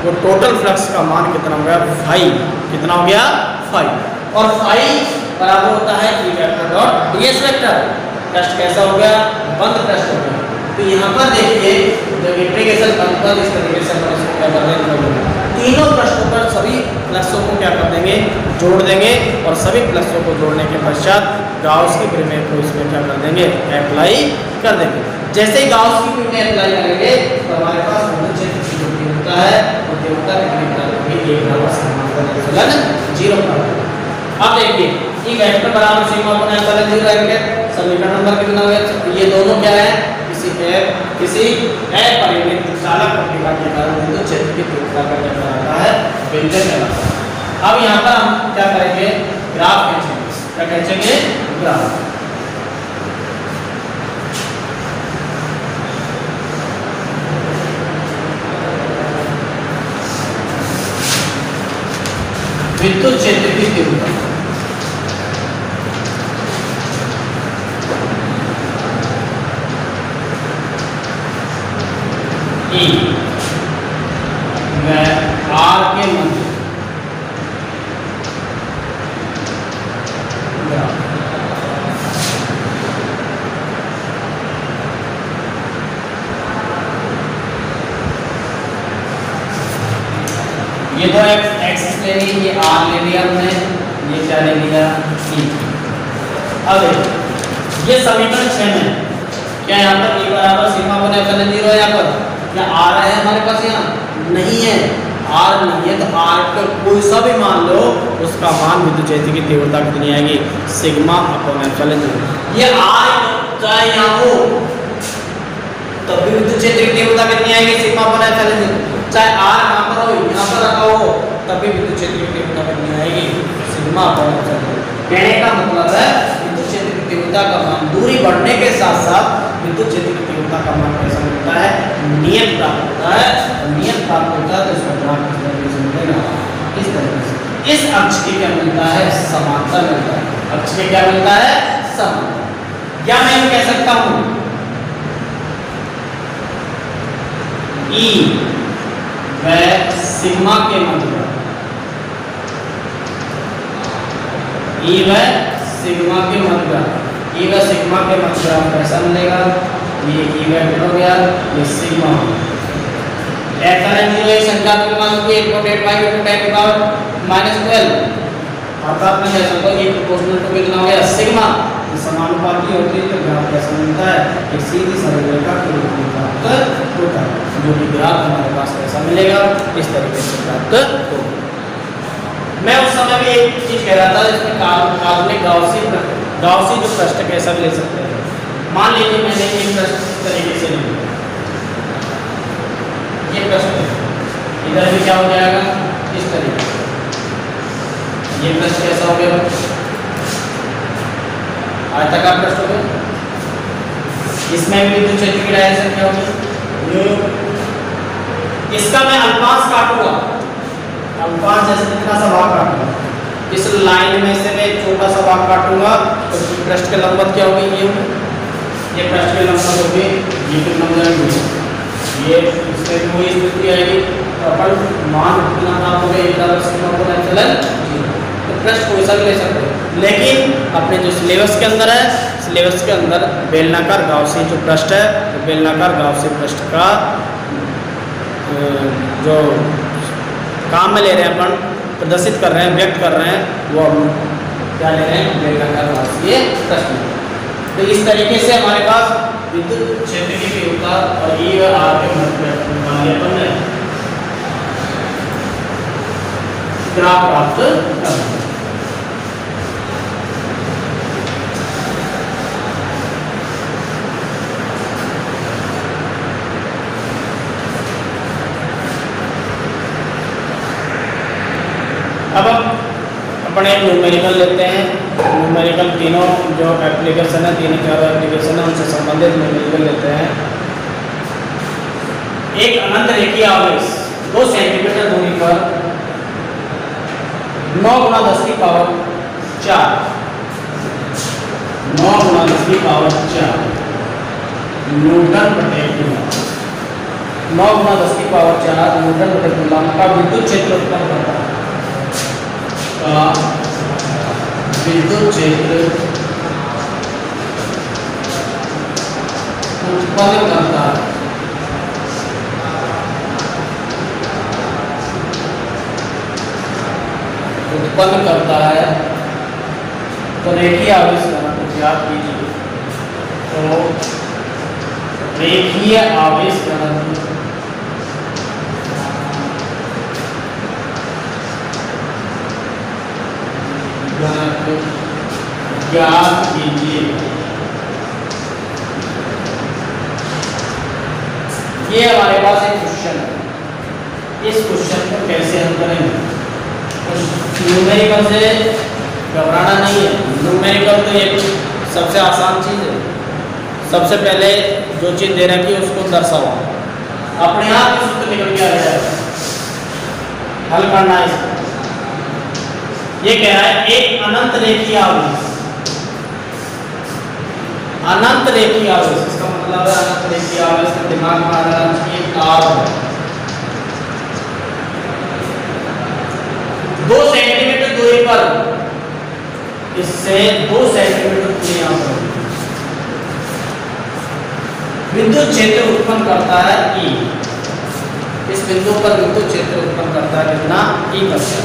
वो टोटल फ्लक्स का मान कितना हो गया? 5। कितना हो गया? 5। और 5 बराबर होता है E vector dot ds vector. पृष्ठ कैसा हो गया? बंद पृष्ठ हो गया। तो यहाँ पर देखिए जब इंटीग्रेशन बंद पर इस तरीके से हम इसको क्या कर देंगे, तीनों पृष्ठों पर सभी प्लसों को क्या कर देंगे? जोड़ देंगे। और सभी प्लसों को जोड़ने के पश्चात गाउस की प्रमेय को इसमें क्या कर देंगे? अप्लाई कर देंगे। जैसे ही गाउस की प्रमेय अप्लाई करेंगे तो हमारे पास विद्युत क्षेत्र की जो तीव्रता है वो तीव्रता कितनी प्राप्त होगी? 1 बराबर सिग्मा एप्सिलॉन 0 प्राप्त होगी। अब देखिए E वेक्टर बराबर सिग्मा अपॉन एप्सिलॉन 0 है। समीकरण नंबर कितना हो गया? ये दोनों क्या है? किसी अपरिमित चालक प्रतिभा के कारण विद्युत क्षेत्र की तीव्रता का क्या कहलाता है? व्यंजक कहलाता है। अब यहाँ पर हम क्या करेंगे? ग्राफ खींचेंगे। क्या खींचेंगे? ग्राफ। विद्युत क्षेत्र की तीव्रता E व R के मध्य ये तो एक्सिस ले ली, ये R ले लिया हमने, ये क्या ले लिया? E। अब ये समीकरण 6 में क्या यहाँ पर E बराबर सिग्मा अपॉन एप्सिलॉन 0 है? यहाँ पर क्या R है हमारे पास? यहाँ नहीं है, R नहीं है। तो R का कोई सा भी मान लो उसका मान विद्युत क्षेत्र की तीव्रता कितनी आएगी? Sigma upon epsilon 0। ये R चाहे यहाँ हो तब भी विद्युत क्षेत्र की तीव्रता कितनी आएगी? Sigma upon epsilon 0। चाहे R यहाँ पर हो, यहाँ पर रखा हो, तब भी विद्युत क्षेत्र की तीव्रता कितनी आएगी? Sigma upon epsilon 0। कहने का मतलब है विद्युत क्षेत्र की तीव्रता का मान दूरी बढ़ने के साथ साथ विद्युत क्षेत्र की तीव्रता का मान कैसा मिलता है? नियत प्राप्त होता है। नियत प्राप्त होता है तो इसका ग्राफ किस तरीके से मिलेगा? इस तरीके से। इस अक्ष की क्या मिलता है? समांतर मिलता है। अक्ष के क्या मिलता है? समांतर। या मैं कह सकता हूं E व सिग्मा के मध्य, E व सिग्मा के मध्य, E व सिग्मा के मध्य कैसा मिलेगा? ये E वेक्टर हो गया, ये सिग्मा। एप्सिलॉन 0 एक संख्यात्मक मान होगी 1.85 × 10⁻12। अर्थात मैं कह सकता हूं ये प्रोपोर्शनल टू कितना हो गया? सिग्मा। ये समानुपाती होती है तो ग्राफ कैसा मिलता है? एक सीधी सरल रेखा के रूप में प्राप्त होता है, जो कि ग्राफ हमारे पास कैसा मिलेगा? इस तरीके से प्राप्त होगा। मैं उस समय भी एक चीज कह रहा था, इसमें काल्पनिक गाउसी जो पृष्ठ कैसा ले सकते हैं। मान लीजिए मैंने एक पृष्ठ इस तरीके से लिया, ये पृष्ठ इधर भी क्या हो जाएगा? इस तरीके से। ये पृष्ठ कैसा हो गया? आयताकार पृष्ठ हो गया। इसमें भी विद्युत क्षेत्र की डायरेक्शन क्या होगी? इसका मैं अल्पांश काटूंगा, अल्पांश जैसे कितना सा भाग काटूंगा, इस लाइन में से मैं एक छोटा सा भाग काटूंगा तो पृष्ठ के लंबवत क्या होगी? ये पृष्ठ के लंबवत होगी, ये कितना हो जाएगा? ये इसमें भी वही स्थिति आएगी। तो अपन मान कितना प्राप्त हो गया? 1 बराबर सिग्मा अपॉन एप्सिलॉन 0। तो पृष्ठ कोई सा भी ले सकते हैं, लेकिन अपने जो सिलेबस के अंदर है, सिलेबस के अंदर बेलनाकार गाउसी जो पृष्ठ है, तो बेलनाकार गाउसी पृष्ठ का जो काम में ले रहे हैं अपन, प्रदर्शित कर रहे हैं, व्यक्त कर रहे हैं, वो हम क्या ले रहे हैं? बेलनाकार गाउसीय पृष्ठ। तो इस तरीके से हमारे पास विद्युत क्षेत्र की तीव्रता और E और R के मध्य अपन ने ग्राफ प्राप्त करना है। अब अपने न्यूमेरिकल लेते हैं। न्यूमेरिकल तीनों जो एप्लीकेशन है, तीनों चारों एप्लीकेशन है, उनसे संबंधित न्यूमेरिकल लेते हैं। एक अनंत रेखीय आवेश 2 सेंटीमीटर दूरी पर 9 × 10 की पावर 4 9 × 10 की पावर 4 न्यूटन प्रति कूलम 9 × 10 की पावर 4 न्यूटन प्रति कूलम का विद्युत क्षेत्र उत्पन्न करता है। विद्युत क्षेत्र उत्पन्न करता है। उत्पन्न करता है तो रेखीय आवेश घनत्व ज्ञात कीजिए। तो रेखीय आवेश घनत्व ज्ञात कीजिए। ये हमारे पास एक क्वेश्चन है। इस क्वेश्चन को कैसे हल करेंगे? न्यूमेरिकल से घबराना नहीं है। न्यूमेरिकल तो एक सबसे आसान चीज़ है। सबसे पहले जो चीज़ दे रखी है उसको दर्शाओ, अपने आप ही सूत्र निकल के आ जाएगा। हल करना है इसको। ये कह रहा है एक अनंत रेखीय आवेश, अनंत रेखीय आवेश, इसका मतलब है अनंत रेखीय आवेश का दिमाग में आ रहा है तार 2 सेंटीमीटर दूरी पर, इससे 2 सेंटीमीटर दूरी यहाँ पर विद्युत क्षेत्र उत्पन्न करता है E। इस बिंदु पर विद्युत क्षेत्र उत्पन्न करता है कितना? E करता है।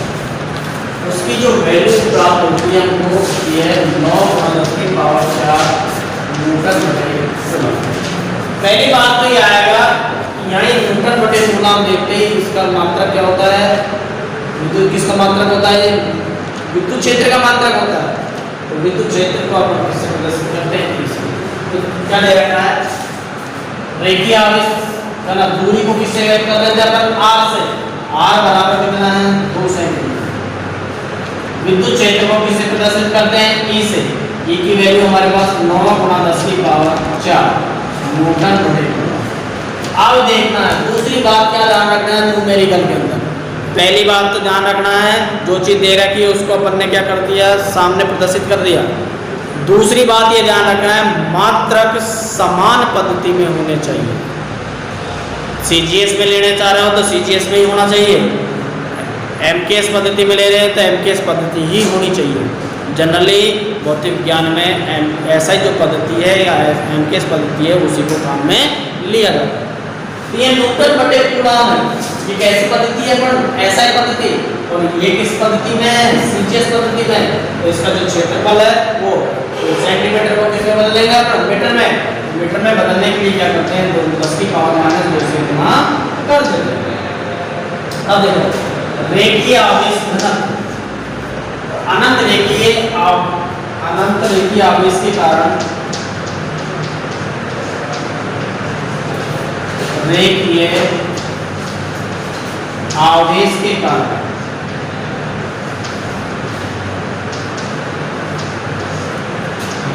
उसकी जो वैल्यू प्राप्त होती है हमको ये है 9 × 10 की पावर 4 न्यूटन प्रति कूलम। पहली बात तो ये आएगा, यहाँ न्यूटन प्रति कूलम देखते ही इसका मात्रक क्या होता है? विद्युत किसका मात्रक होता है? विद्युत क्षेत्र का मात्रक होता है। तो विद्युत क्षेत्र को अपन किससे प्रदर्शित करते हैं? तो क्या दे रखा है? रेखीय आवेश है ना, दूरी को किससे व्यक्त कर रहे थे अपन? R से। R बराबर कितना है? 2 सेंटीमीटर। विद्युत क्षेत्र को किससे प्रदर्शित करते हैं? E से। E की वैल्यू हमारे पास 9 × 10 की पावर 4 न्यूटन प्रति कूलम। अब देखना है दूसरी बात, क्या ध्यान रखना है न्यूमेरिकल के अंदर? पहली बात तो ध्यान रखना है, जो चीज़ दे रखी है उसको अपन ने क्या कर दिया? सामने प्रदर्शित कर दिया। दूसरी बात ये ध्यान रखना है, मात्रक समान पद्धति में होने चाहिए। CGS में लेने चाह रहे हो तो CGS में ही होना चाहिए। MKS पद्धति में ले रहे हैं तो MKS पद्धति ही होनी चाहिए। जनरली भौतिक विज्ञान में ऐसा जो पद्धति है या MKS पद्धति है उसी को काम में लिया जाता है। तो ये न्यूटन प्रति कूलम है, ये कैसी पद्धति है? पर ऐसा पद्धति। और ये किस पद्धति में है? CGS पद्धति में। तो इसका जो क्षेत्रफल है वो सेंटीमीटर को किसमें बदलेगा? मीटर में। मीटर में बदलने के लिए क्या करते हैं? 10 की पावर -2 से गुणा कर देते हैं। अब देखो रेखीय आवेश घनत्व, अनंत रेखीय आवेश के कारण रेखीय आवेश के कारण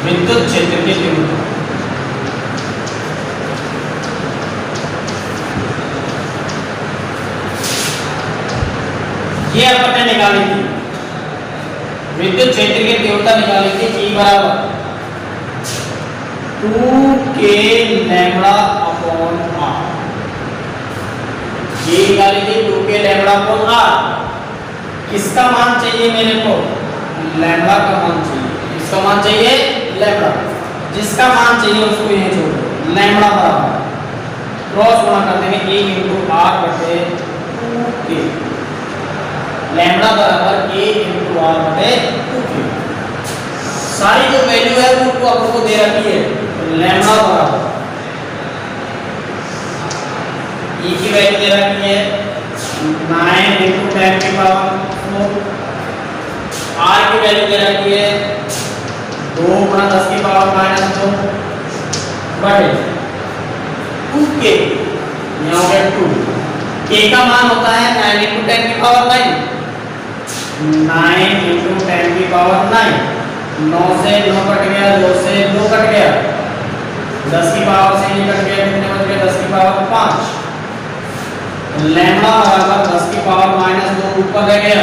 विद्युत क्षेत्र की तीव्रता ये अपन ने निकाली थी। विद्युत क्षेत्र की तीव्रता निकाली थी E बराबर 2k λ/r। ये निकाली थी 2k λ/r। किसका मान चाहिए मेरे को? लैम्बडा का मान चाहिए। किसका मान चाहिए? लैम्बडा। जिसका मान चाहिए उसको यहीं छोड़ दो। लैम्बडा बराबर क्रॉस गुणा कर देंगे 1 × r/2k। लैम्बडा बराबर 1 × r/2k। सारी जो वैल्यू है वो आपको दे रखी है। लैम्बडा बराबर E की वैल्यू दे रखी है 9 × 10 की पावर 4। R की वैल्यू दे रखी है 2 × 10 की पावर -2 बटे 2k। यहाँ हो गया 2। K का मान होता है 9 × 10 की पावर 9। 9 इंटू 10 की पावर 9, 9 से 9 कट गया, 2 से 2 कट गया, 10 की पावर से ये कट गया, कितने बच गए 10 की पावर 5। लैम्बडा बराबर 10 की पावर -2 ऊपर रह गया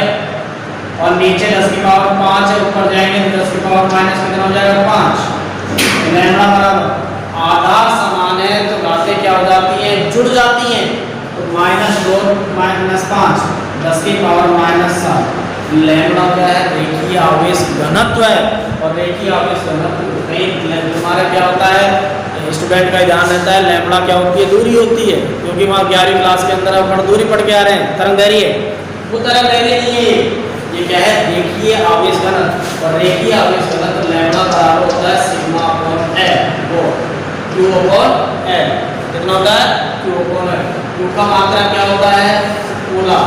और नीचे 10 की पावर 5 है, ऊपर जाएंगे तो 10 की पावर माइनस कितना हो जाएगा 5। लैम्बडा बराबर आधार समान है तो घातें क्या हो जाती हैं, जुड़ जाती हैं, तो -2 -5 10 की पावर -7। लैम्बडा क्या है, रेखीय आवेश घनत्व है, और रेखीय आवेश घनत्व तुम्हारा क्या होता है, स्टूडेंट का ध्यान रहता है, लैम्बडा क्या होती है, दूरी होती है, क्योंकि वहाँ 11वीं क्लास के अंदर अपन दूरी पढ़ के आ रहे हैं, तरंगदैर्घ्य, वो तरंगदैर्घ्य नहीं है, ये क्या है, रेखीय आवेश घनत्व, और रेखीय आवेश घनत्व लैम्बडा बराबर होता है सिग्मा अपॉन एल, वो Q अपॉन एल, कितना होता है Q अपॉन एल। Q का मात्रा क्या होता है, कूलम,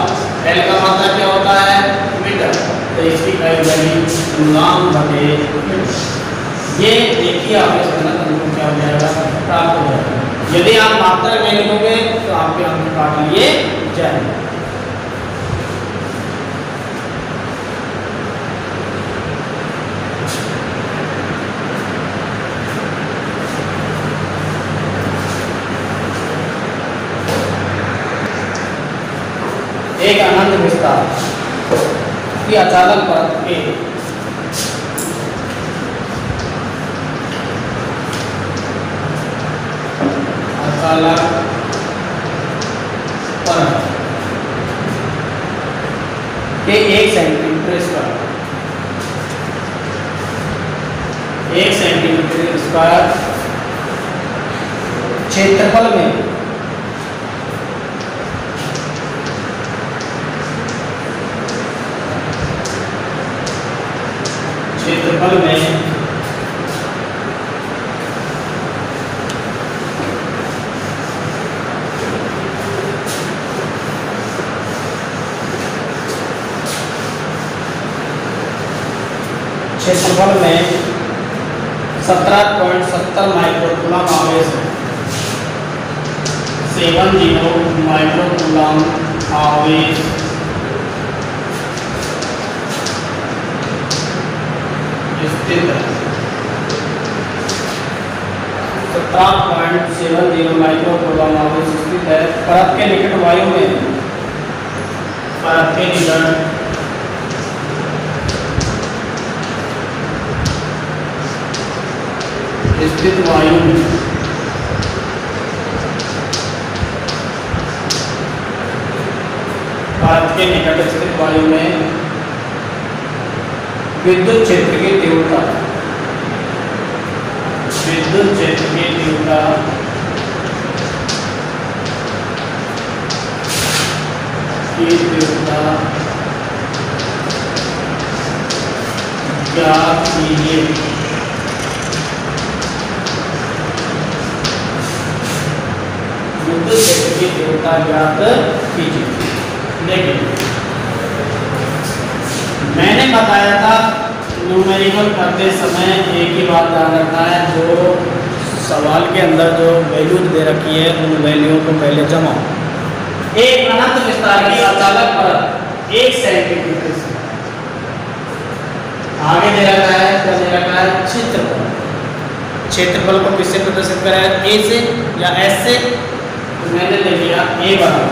L का मात्रा क्या होता है, मीटर, तो इसकी वैल्यू कूलम बटे मीटर। ये रेखीय आवेश घनत्व हमको क्या हो जाएगा, प्राप्त हो जाएगा। यदि आप मात्रा नहीं लिखोगे तो आपके अंक काट लिए जाएंगे। एक अनंत विस्तार की अचालक परत के अचालक परत के 1 सेंटीमीटर स्क्वायर, 1 सेंटीमीटर स्क्वायर क्षेत्रफल में क्षेत्रफल में 17.70 माइक्रोकूलम आवेश है, 70 माइक्रोकूलम आवेश स्थित है, 17.70 माइक्रोकूलम आवेश स्थित है परत के निकट वायु में, परत के निकट स्थित वायु में भारत के निकट स्थित वायु में विद्युत क्षेत्र की तीव्रता, विद्युत क्षेत्र की तीव्रता ज्ञात कीजिए। विद्युत क्षेत्र की तीव्रता ज्ञात कीजिए। देखिए मैंने बताया था न्यूमेरिकल करते समय एक ही बात ध्यान रखना है, जो सवाल के अंदर जो वैल्यूज दे रखी है उन वैल्यू को पहले जमाओ। एक अनंत विस्तार की अचालक परत 1 सेंटीमीटर आगे दे रखा है, क्या दे रखा है, क्षेत्रफल। क्षेत्रफल को किससे प्रदर्शित करा है, ए से या एस से, तो मैंने ले लिया ए बराबर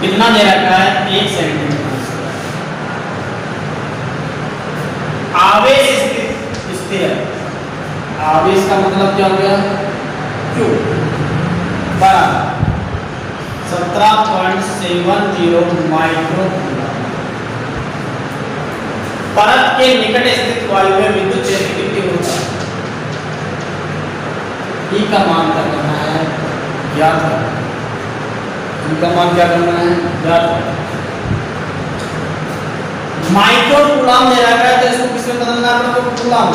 कितना दे रखा है, 1 सेंटीमीटर। आवेश स्थिर है, आवेश का मतलब क्या हो गया, Q बराबर 17.70 माइक्रोकूलम। परत के निकट स्थित वायु में विद्युत क्षेत्र की तीव्रता E का मान क्या करना है, ज्ञात करना है। E का मान क्या करना है, ज्ञात करना है। माइक्रोकूलम दे रखा है तो इसको किसमें बदलना है, तो कूलम।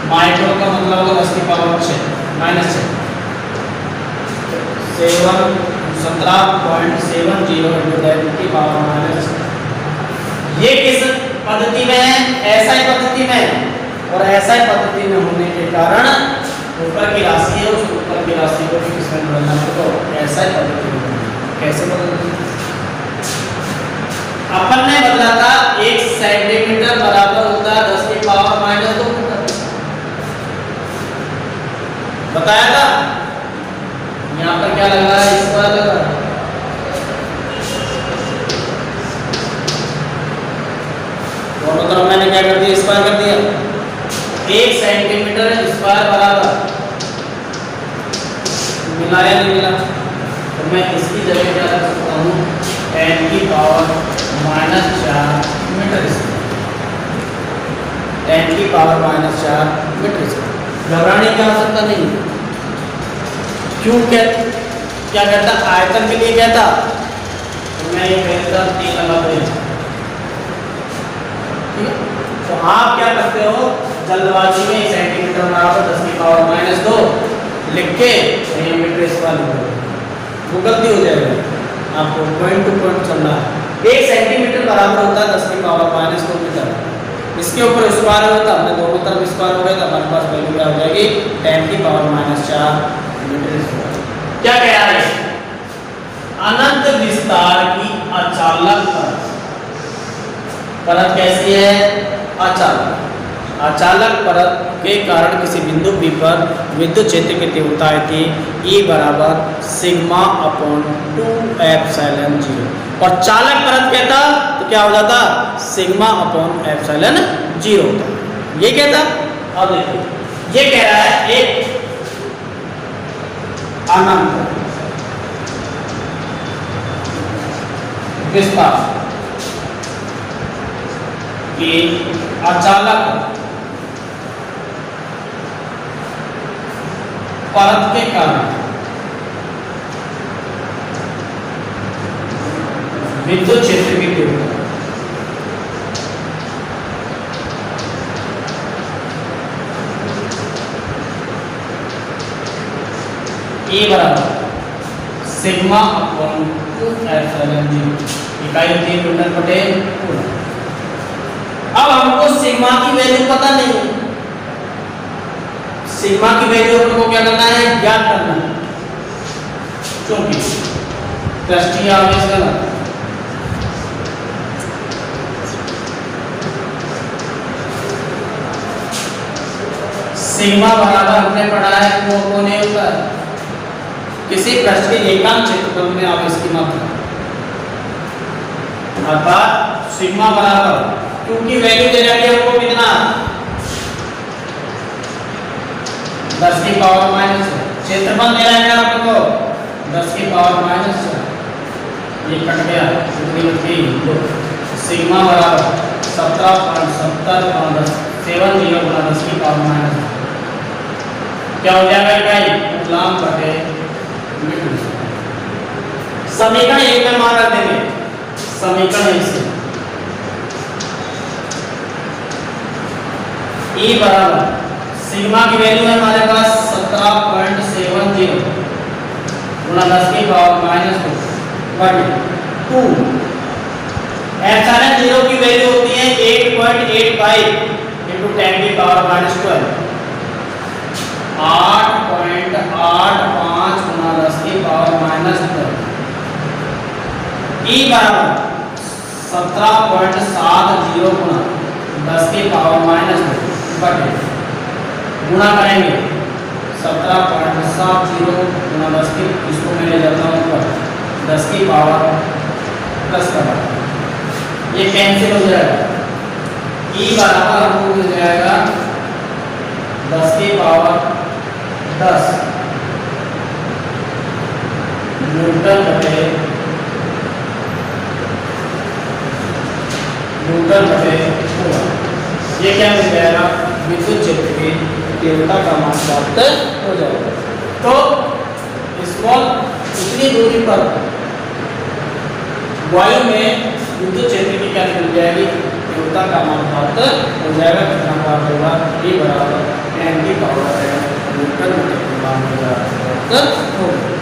माइक्रो का मतलब होगा 10 की पावर 6 -6 17.70 into 10 की पावर -6। ये किस पद्धति में है, SI पद्धति में, और SI पद्धति में होने के कारण ऊपर की राशि है, उस ऊपर की राशि को किसमें बदलना है, तो SI पद्धति में। कैसे बदल, अपन ने बदला था 1 सेंटीमीटर बराबर होता है 10 की पावर माइनस 2 मीटर, बताया था। यहाँ पर क्या लग रहा है, स्क्वायर लग रहा है। दोनों तरफ मैंने क्या कर दिया, स्क्वायर कर दिया। 1 सेंटीमीटर स्क्वायर बराबर, मिला या नहीं मिला, तो मैं इसकी जगह क्या रख सकता हूँ, 10 की पावर माइनस 4 मीटर स्क्वायर, 10 की पावर माइनस 4 मीटर स्क्वायर। घबराने की आवश्यकता नहीं। क्यों क्या कहता, आयतन के लिए कहता, तो मैं ये कहता 3 लगा दो। ठीक है, तो आप क्या करते हो, जल्दबाजी में सेंटीमीटर बराबर 10 की पावर माइनस 2 लिख के मीटर स्क्वायर लिख दो, वो गलती हो जाएगी। आपको पॉइंट टू पॉइंट चलना है। 1 सेंटीमीटर बराबर होता है 10 की पावर माइनस 2 मीटर, इसके ऊपर स्क्वायर होता है, हमने दोनों तरफ स्क्वायर हो गया तो हमारे पास वैल्यू क्या हो जाएगी, 10 की पावर माइनस 4 मीटर स्क्वायर। क्या कह रहा है, अनंत विस्तार की अचालक परत कैसी है, अचालक। अचालक परत के कारण किसी बिंदु P पर विद्युत क्षेत्र की तीव्रता थी E बराबर सिग्मा अपॉन 2 एप्सिलॉन 0, और चालक परत कहता तो क्या हो जाता, सिग्मा अपॉन एप्सिलॉन 0 होता। ये कहता, अब देखिए ये कह रहा है एक अनंत विस्तार की अचालक परत के कारण विद्युत क्षेत्र की तीव्रता E बराबर सिग्मा अपॉन 2 एप्सिलॉन 0, इकाई होती है न्यूटन बटे कूलम। अब हमको सिग्मा की वैल्यू पता नहीं है, सिग्मा की वैल्यू हमको क्या करना है, ज्ञात करना है, क्योंकि पृष्ठीय आवेश घनत्व सिग्मा बराबर हमने पढ़ा है कोने होता है किसी पृष्ठ के एकांक क्षेत्रफल में आवेश की मात्रा, अर्थात सिग्मा बराबर, क्योंकि वैल्यू दे रखी है हमको कितना, 10 की पावर माइनस, क्षेत्रफल दे रहा है आपको 10 की पावर माइनस, ये कट गया, कितनी बची 2, सिग्मा बराबर 17.70 70 गुना 10 की पावर माइनस, क्या हो जाएगा इकाई कूलम बटे मीटर। समीकरण 1 में मान रख देंगे, समीकरण 1 से E बराबर सिग्मा की वैल्यू है हमारे पास 17.70 गुना 10 की पावर माइनस 2 एप्सिलॉन 0 की वैल्यू होती है 8.85 इंटू 10 की पावर माइनस 12, 8.85 गुना 10 की पावर माइनस 12। E बराबर 17.70 गुना 10 की पावर माइनस 2 बटे, गुणा करेंगे 17.70 गुना 10 की, इसको मैं ले जाता हूँ ऊपर 10 की पावर प्लस का, ये कैंसिल हो जाएगा। E बराबर हमको मिल जाएगा 10 की पावर 10 न्यूटन बटे कूलम। ये क्या मिल जाएगा, विद्युत क्षेत्र की तीव्रता का मान प्राप्त हो जाएगा। तो स्मॉल इतनी दूरी पर वायु में विद्युत क्षेत्र की क्या मिल जाएगी, तीव्रता का मान प्राप्त हो जाएगा। कितना प्राप्त होगा, E बराबर 10 की पावर न्यूटन बटे कूलम प्राप्त होगा।